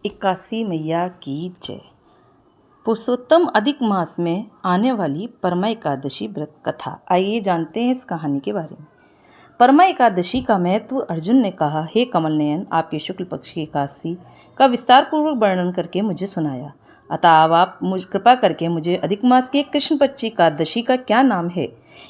81 मैया की जय। पुरुषोत्तम अधिक मास में आने वाली परमा एकादशी व्रत कथा। आइए जानते हैं इस कहानी के बारे में। परमा एकादशी का महत्व अर्जुन ने कहा, हे कमल नयन, आपके शुक्ल पक्ष की एकादशी का विस्तार पूर्वक वर्णन करके मुझे सुनाया। अतः अब आप मुझ कृपा करके मुझे अधिक मास की कृष्ण पक्ष एकादशी का क्या नाम है,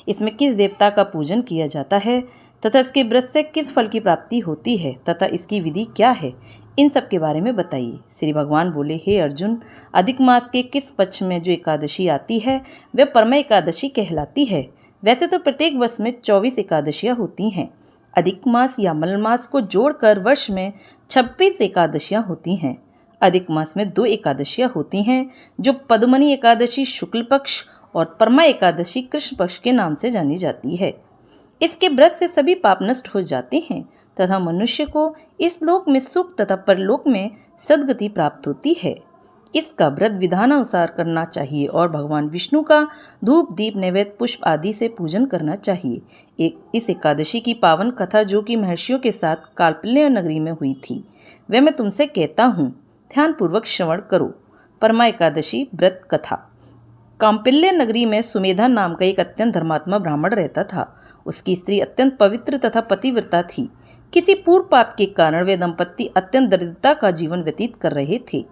इसमें किस देवता का पूजन किया जाता है तथा इसके व्रत से किस फल की प्राप्ति होती है तथा इसकी विधि क्या है, इन सब के बारे में बताइए। श्री भगवान बोले, हे अर्जुन, अधिक मास के किस पक्ष में जो एकादशी आती है वह परमा एकादशी कहलाती है। वैसे तो प्रत्येक वर्ष में 24 एकादशियाँ होती हैं। अधिक मास या मलमास को जोड़कर वर्ष में 26 एकादशियाँ होती हैं। अधिक मास में 2 एकादशियाँ होती हैं जो पद्मनी एकादशी शुक्ल पक्ष और परमा एकादशी कृष्ण पक्ष के नाम से जानी जाती है। इसके व्रत से सभी पाप नष्ट हो जाते हैं तथा मनुष्य को इस लोक में सुख तथा परलोक में सद्गति प्राप्त होती है। इसका व्रत विधानानुसार करना चाहिए और भगवान विष्णु का धूप दीप नैवेद्य पुष्प आदि से पूजन करना चाहिए। इस एकादशी की पावन कथा जो कि महर्षियों के साथ काल्पल्य नगरी में हुई थी, वह मैं तुमसे कहता हूँ, ध्यानपूर्वक श्रवण करो। परमा एकादशी व्रत कथा। काम्पिल्य नगरी में सुमेधा नाम का एक अत्यंत धर्मात्मा ब्राह्मण रहता था। उसकी स्त्री अत्यंत पवित्र तथा पतिव्रता थी। किसी पूर्व पाप के कारण वे दंपत्ति अत्यंत दरिद्रता का जीवन व्यतीत कर रहे थे।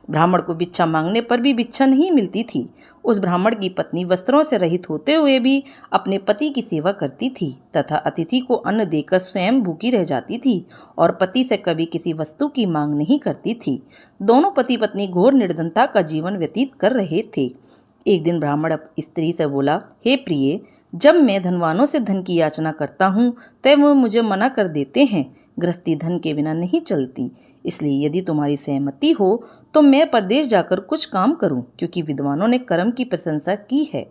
ब्राह्मण को भिक्षा मांगने पर भी भिक्षा नहीं मिलती थी। उस ब्राह्मण की पत्नी वस्त्रों से रहित होते हुए भी अपने पति की सेवा करती थी तथा अतिथि को अन्न देकर स्वयं भूखी रह जाती थी और पति से कभी किसी वस्तु की मांग नहीं करती थी। दोनों पति पत्नी घोर निर्धनता का जीवन व्यतीत कर रहे थे। एक दिन ब्राह्मण स्त्री से बोला, हे प्रिय, जब मैं धनवानों से धन की याचना करता हूँ तब वो मुझे मना कर देते हैं। गृहस्थी धन के बिना नहीं चलती, इसलिए यदि तुम्हारी सहमति हो तो मैं परदेश जाकर कुछ काम करूं, क्योंकि विद्वानों ने कर्म की प्रशंसा की है।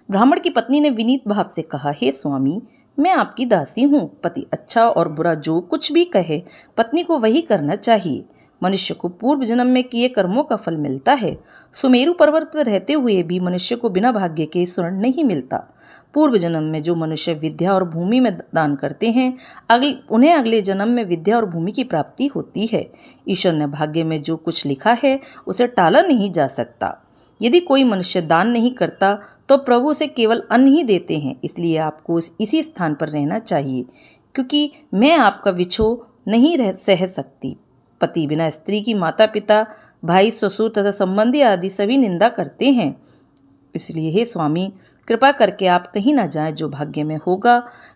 ब्राह्मण की पत्नी ने विनीत भाव से कहा, हे स्वामी, मैं आपकी दासी हूँ। पति अच्छा और बुरा जो कुछ भी कहे, पत्नी को वही करना चाहिए। मनुष्य को पूर्व जन्म में किए कर्मों का फल मिलता है। सुमेरु पर्वत पर रहते हुए भी मनुष्य को बिना भाग्य के स्वर्ण नहीं मिलता। पूर्व जन्म में जो मनुष्य विद्या और भूमि में दान करते हैं, उन्हें अगले जन्म में विद्या और भूमि की प्राप्ति होती है। ईश्वर ने भाग्य में जो कुछ लिखा है उसे टाला नहीं जा सकता। यदि कोई मनुष्य दान नहीं करता तो प्रभु उसे केवल अन्न ही देते हैं। इसलिए आपको इसी स्थान पर रहना चाहिए, क्योंकि मैं आपका विछोह नहीं सह सकती। पति बिना स्त्री की माता पिता, भाई, ससुर तथा संबंधी आदि सभी निंदा करते हैं। इसलिए हे स्वामी, कृपा करके आप कहीं न जाएं। जो भाग्य में होगा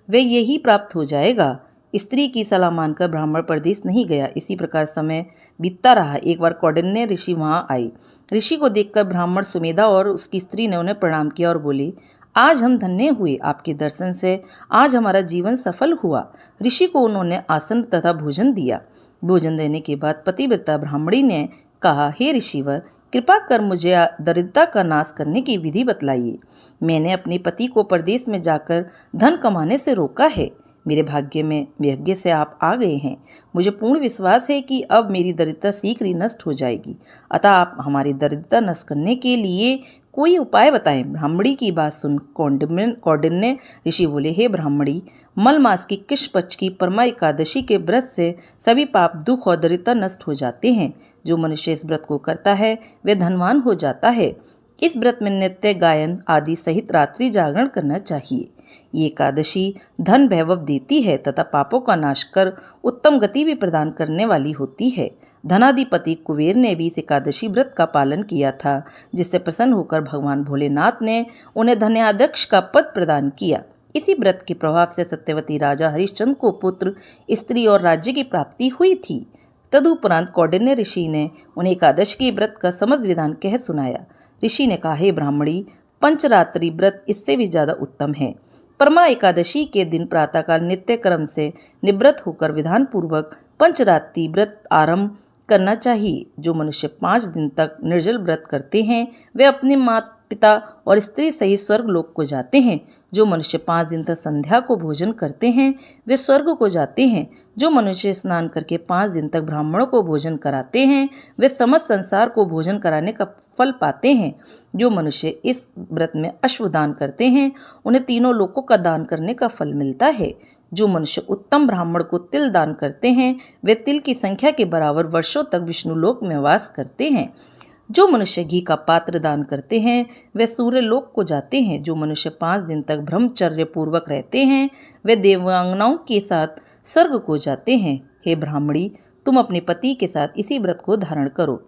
वह यही प्राप्त हो जाएगा। स्त्री की सलाह मानकर ब्राह्मण परदेश नहीं गया। इसी प्रकार समय बीतता रहा। एक बार कौंडिन्य ऋषि वहां आए। ऋषि को देखकर ब्राह्मण सुमेधा और उसकी स्त्री ने उन्हें प्रणाम किया और बोले, आज हम धन्य हुए। आपके दर्शन से आज हमारा जीवन सफल हुआ। ऋषि को उन्होंने आसन तथा भोजन दिया। भोजन देने के बाद पतिव्रता ब्राह्मणी ने कहा, हे ऋषिवर, कृपा कर मुझे दरिद्रता का नाश करने की विधि बतलाइए। मैंने अपने पति को परदेश में जाकर धन कमाने से रोका है। मेरे भाग्य में भाग्य से आप आ गए हैं। मुझे पूर्ण विश्वास है कि अब मेरी दरिद्रता शीघ्र ही नष्ट हो जाएगी। अतः आप हमारी दरिद्रता नष्ट करने के लिए कोई उपाय बताएं। ब्राह्मणी की बात सुन कौंडिन्य ऋषि बोले, हे ब्राह्मणी, मल मास की कृष्ण पक्ष की परमा एकादशी के व्रत से सभी पाप, दुख और दरिद्रता नष्ट हो जाते हैं। जो मनुष्य इस व्रत को करता है वह धनवान हो जाता है। इस व्रत में नृत्य, गायन आदि सहित रात्रि जागरण करना चाहिए। ये एकादशी धन वैभव देती है तथा पापों का नाश कर उत्तम गति भी प्रदान करने वाली होती है। धनाधिपति कुबेर ने भी इस एकादशी व्रत का पालन किया था, जिससे प्रसन्न होकर भगवान भोलेनाथ ने उन्हें धन्याध्यक्ष का पद प्रदान किया। इसी व्रत के प्रभाव से सत्यवती राजा हरिश्चंद्र को पुत्र, स्त्री और राज्य की प्राप्ति हुई थी। तदुपरांत कौंडिन्य ऋषि ने उन्हें एकादशी के व्रत का समस्त विधान कह सुनाया। ऋषि ने कहा, हे ब्राह्मणी, पंचरात्रि व्रत इससे भी ज्यादा उत्तम है। परमा एकादशी के दिन प्रातःकाल नित्य कर्म से निवृत्त होकर विधान पूर्वक पंचरात्रि व्रत आरंभ करना चाहिए। जो मनुष्य 5 दिन तक निर्जल व्रत करते हैं वे अपने माता पिता और स्त्री सहित स्वर्ग लोक को जाते हैं। जो मनुष्य 5 दिन तक संध्या को भोजन करते हैं वे स्वर्ग को जाते हैं। जो मनुष्य स्नान करके 5 दिन तक ब्राह्मणों को भोजन कराते हैं वे समस्त संसार को भोजन कराने का फल पाते हैं। जो मनुष्य इस व्रत में अश्वदान करते हैं उन्हें तीनों लोकों का दान करने का फल मिलता है। जो मनुष्य उत्तम ब्राह्मण को तिल दान करते हैं वे तिल की संख्या के बराबर वर्षों तक विष्णुलोक में वास करते हैं। जो मनुष्य घी का पात्र दान करते हैं वे सूर्यलोक को जाते हैं। जो मनुष्य 5 दिन तक ब्रह्मचर्य पूर्वक रहते हैं वे देवांगनाओं के साथ स्वर्ग को जाते हैं। हे ब्राह्मणी, तुम अपने पति के साथ इसी व्रत को धारण करो,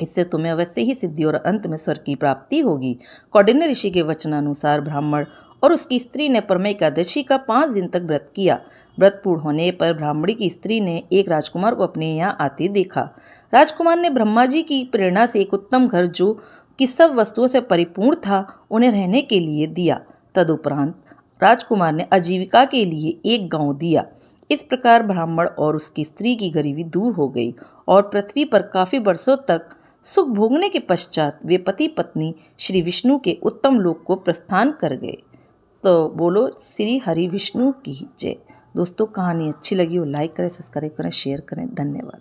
इससे तुम्हें अवश्य ही सिद्धि और अंत में स्वर्ग की प्राप्ति होगी। कौंडिन्य ऋषि के वचनानुसार ब्राह्मण और उसकी स्त्री ने परमा एकादशी का 5 दिन तक व्रत किया। व्रत पूर्ण होने पर ब्राह्मणी की स्त्री ने एक राजकुमार को अपने यहाँ आते देखा। राजकुमार ने ब्रह्मा जी की प्रेरणा से एक उत्तम घर जो कि सब वस्तुओं से परिपूर्ण था उन्हें रहने के लिए दिया। तदुपरांत राजकुमार ने आजीविका के लिए एक गांव दिया। इस प्रकार ब्राह्मण और उसकी स्त्री की गरीबी दूर हो गई और पृथ्वी पर काफी वर्षों तक सुख भोगने के पश्चात वे पति पत्नी श्री विष्णु के उत्तम लोक को प्रस्थान कर गए। तो बोलो श्री हरि विष्णु की जय। दोस्तों, कहानी अच्छी लगी हो लाइक करें, सब्सक्राइब करें, शेयर करें। धन्यवाद।